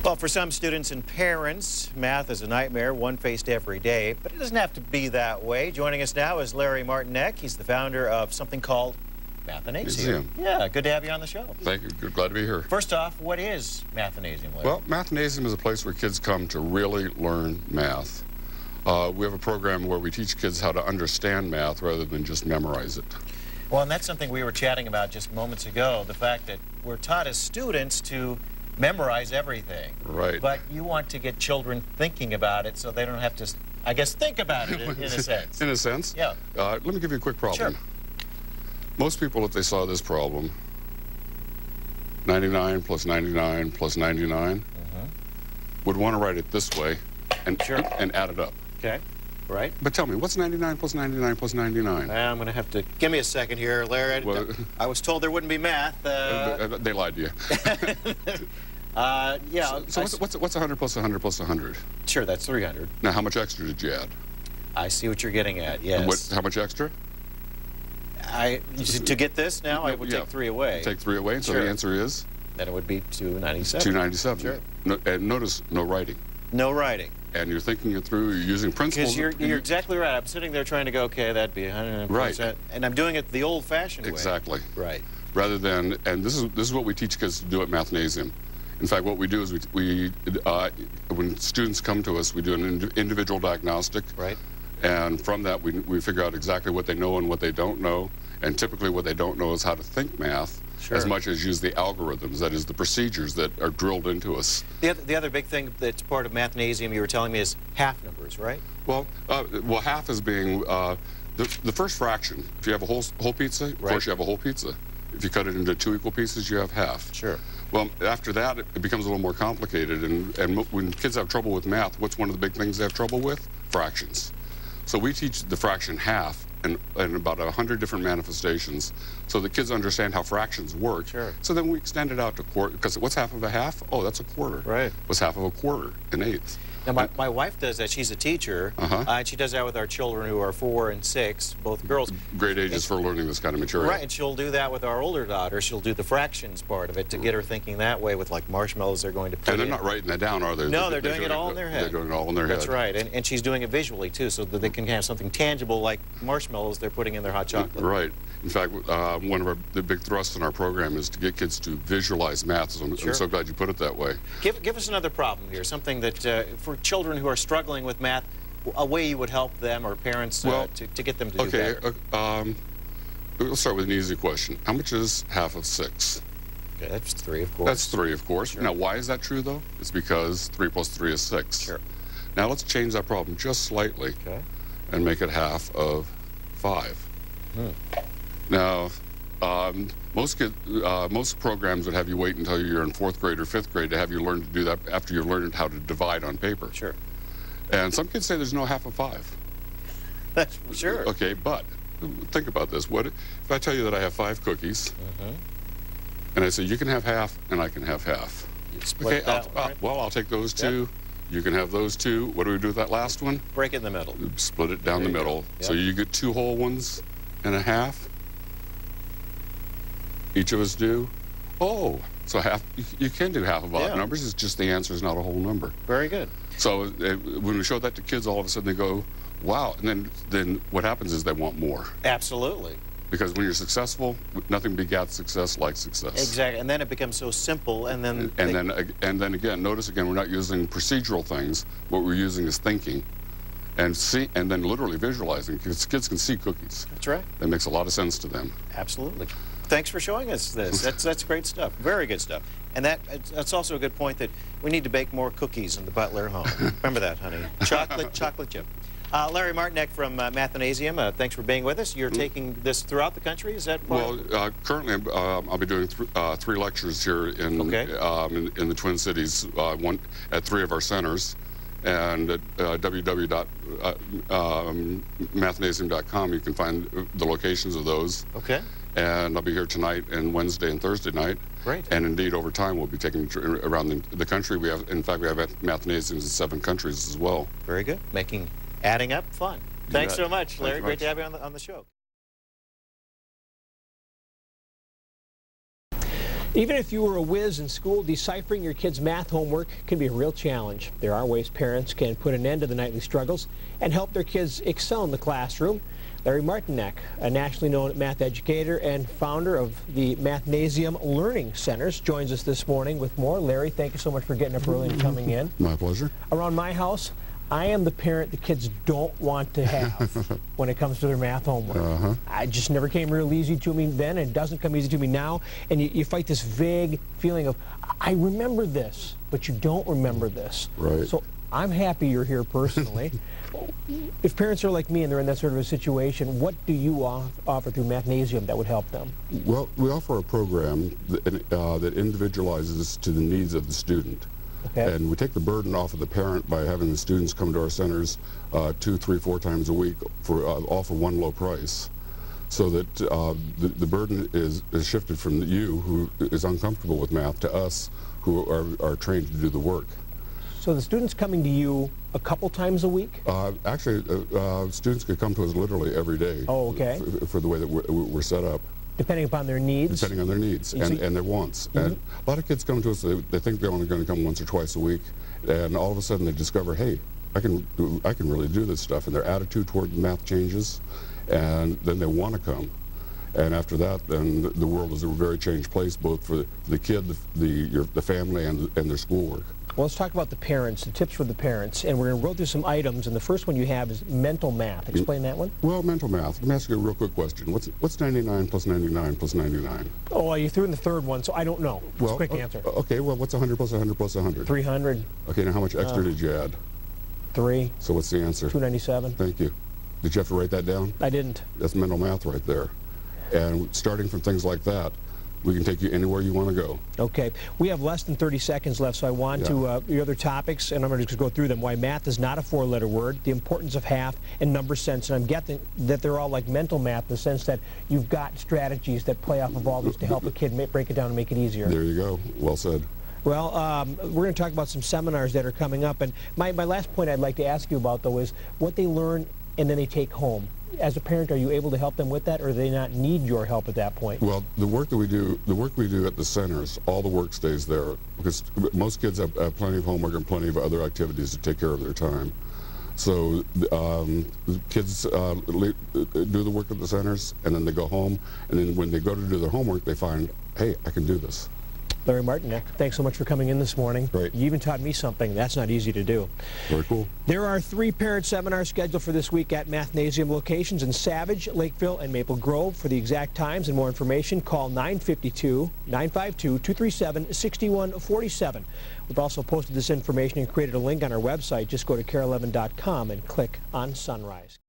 Well, for some students and parents, math is a nightmare, one faced every day, but it doesn't have to be that way. Joining us now is Larry Martinek. He's the founder of something called Mathnasium. Yeah, good to have you on the show. Thank you. Glad to be here. First off, what is Mathnasium, Larry? Well, Mathnasium is a place where kids come to really learn math. We have a program where we teach kids how to understand math rather than just memorize it. Well, and that's something we were chatting about just moments ago, the fact that we're taught as students to memorize everything. Right. But you want to get children thinking about it so they don't have to, I guess, think about it in a sense. In a sense? Yeah. Let me give you a quick problem. Sure. Most people, if they saw this problem, 99 plus 99 plus 99, would want to write it this way and, and add it up. Okay. Right. But tell me, what's 99 plus 99 plus 99? I'm going to have to... Give me a second here, Larry. Well, I was told there wouldn't be math. They lied to you. Yeah. So what's 100 plus 100 plus 100? Sure, that's 300. Now, how much extra did you add? I see what you're getting at, yes. How much extra? To get this now, I would take 3 away. Take 3 away, so the answer is? Then it would be 297. 297. Sure. No, and notice, no writing. No writing. And you're thinking it through, you're using principles. Because you're exactly right. I'm sitting there trying to go, okay, that'd be 100%. Right. And I'm doing it the old-fashioned way. Exactly. Right. Rather than, and this is what we teach kids to do at Mathnasium. In fact, what we do is when students come to us, we do an individual diagnostic. Right. And from that, we figure out exactly what they know and what they don't know. And typically what they don't know is how to think math. Sure. As much as use the algorithms, that is the procedures that are drilled into us. The other big thing that's part of Mathnasium you were telling me is half numbers, right? Well, half is being the first fraction. If you have a whole pizza, of course you have a whole pizza. If you cut it into 2 equal pieces, you have half. Sure. Well, after that, it becomes a little more complicated. And when kids have trouble with math, what's one of the big things they have trouble with? Fractions. So we teach the fraction half and about 100 different manifestations so the kids understand how fractions work. Sure. So then we extend it out to quarter, because what's half of a half? Oh, that's a quarter. Right. What's half of a quarter? An eighth. Now, my wife does that. She's a teacher, and she does that with our children who are 4 and 6, both girls. Great ages for learning this kind of material. Right, and she'll do that with our older daughter. She'll do the fractions part of it to get her thinking that way with, like, marshmallows they're going to put in. And they're not writing that down, are they? No, they're doing it all in their head. They're doing it all in their head. That's right, and she's doing it visually, too, so that they can have something tangible like marshmallows they're putting in their hot chocolate. Right. In fact, one of the big thrusts in our program is to get kids to visualize math. So I'm so glad you put it that way. Give us another problem here, something that for children who are struggling with math, a way you would help them or parents to get them to do better. Okay, we'll start with an easy question. How much is half of 6? Okay, that's 3, of course. That's 3, of course. Sure. Now, why is that true, though? It's because 3 plus 3 is 6. Sure. Now, let's change that problem just slightly and make it half of 5. Now, most programs would have you wait until you're in 4th grade or 5th grade to have you learn to do that after you've learned how to divide on paper. Sure. And some kids say there's no half of 5. That's sure. Okay, but think about this. What if I tell you that I have 5 cookies, and I say you can have half and I can have half? You split that one, right? Well, I'll take those 2. You can have those 2. What do we do with that last one? Break it in the middle. Split it down the middle. Yep. So you get 2 whole ones and a half. Each of us do. Oh, so half. You can do half of odd numbers. It's just the answer is not a whole number. Very good. So when we show that to kids, all of a sudden they go, "Wow!" And then what happens is they want more. Absolutely. Because when you're successful, nothing begets success like success. Exactly, and then it becomes so simple, and then and then again, notice again, we're not using procedural things. What we're using is thinking, and then literally visualizing. Because kids can see cookies. That's right. That makes a lot of sense to them. Absolutely. Thanks for showing us this. That's great stuff. Very good stuff. And that's also a good point that we need to bake more cookies in the Butler home. Remember that, honey. Chocolate chip. Larry Martinek from Mathnasium, thanks for being with us. You're taking this throughout the country, is that part? Well, currently I'll be doing 3 lectures here in the Twin Cities, one at 3 of our centers, and at www.mathnasium.com you can find the locations of those. Okay. And I'll be here tonight and Wednesday and Thursday night. Great. And indeed, over time, we'll be taking around the country. In fact, we have Mathnasiums in 7 countries as well. Very good. Adding up fun. Thanks so much, Larry. Great to have you on the show. Even if you were a whiz in school, deciphering your kids' math homework can be a real challenge. There are ways parents can put an end to the nightly struggles and help their kids excel in the classroom. Larry Martinek, a nationally known math educator and founder of the Mathnasium Learning Centers, joins us this morning with more. Larry, thank you so much for getting up early and coming in. My pleasure. Around my house, I am the parent the kids don't want to have when it comes to their math homework. It just never came real easy to me then, and it doesn't come easy to me now. And you fight this vague feeling of, I remember this, but you don't remember this. Right. So I'm happy you're here personally. If parents are like me and they're in that sort of a situation, what do you offer through Mathnasium that would help them? Well, we offer a program that individualizes to the needs of the student. Okay. And we take the burden off of the parent by having the students come to our centers 2, 3, 4 times a week for all for one low price, so that the burden is shifted from you, who is uncomfortable with math, to us, who are trained to do the work. So the students coming to you a couple times a week? Actually, students could come to us literally every day. Oh, okay. For the way that we're set up. Depending upon their needs? Depending on their needs and their wants. And a lot of kids come to us, they think they're only going to come once or twice a week, and all of a sudden they discover, hey, I can really do this stuff, and their attitude toward math changes, and then they want to come. And after that, then the world is a very changed place, both for the kid, the family, and their schoolwork. Well, let's talk about the parents, the tips for the parents, and we're going to go through some items, and the first one you have is mental math. Explain that one. Well, mental math. Let me ask you a real quick question. What's 99 plus 99 plus 99? Oh, you threw in the third one, so I don't know. Just a quick answer. Okay, well, what's 100 plus 100 plus 100? 300. Okay, now how much extra did you add? 3. So what's the answer? 297. Thank you. Did you have to write that down? I didn't. That's mental math right there. And starting from things like that, we can take you anywhere you want to go. Okay. We have less than 30 seconds left, so I want to, your other topics, and I'm going to just go through them. Why math is not a 4-letter word, the importance of half, and number sense. And I'm guessing that they're all like mental math in the sense that you've got strategies that play off of all these to help a kid break it down and make it easier. There you go. Well said. Well, we're going to talk about some seminars that are coming up. And my last point I'd like to ask you about, though, is what they learn and then they take home. As a parent, are you able to help them with that, or do they not need your help at that point? Well, the work we do at the centers, all the work stays there, because most kids have plenty of homework and plenty of other activities to take care of their time. So kids do the work at the centers, and then they go home, and then when they go to do their homework, they find, hey, I can do this. Larry Martinek, thanks so much for coming in this morning. Great. You even taught me something. That's not easy to do. Very cool. There are 3 parent seminars scheduled for this week at Mathnasium locations in Savage, Lakeville, and Maple Grove. For the exact times and more information, call 952-952-237-6147. We've also posted this information and created a link on our website. Just go to KARE11.com and click on Sunrise.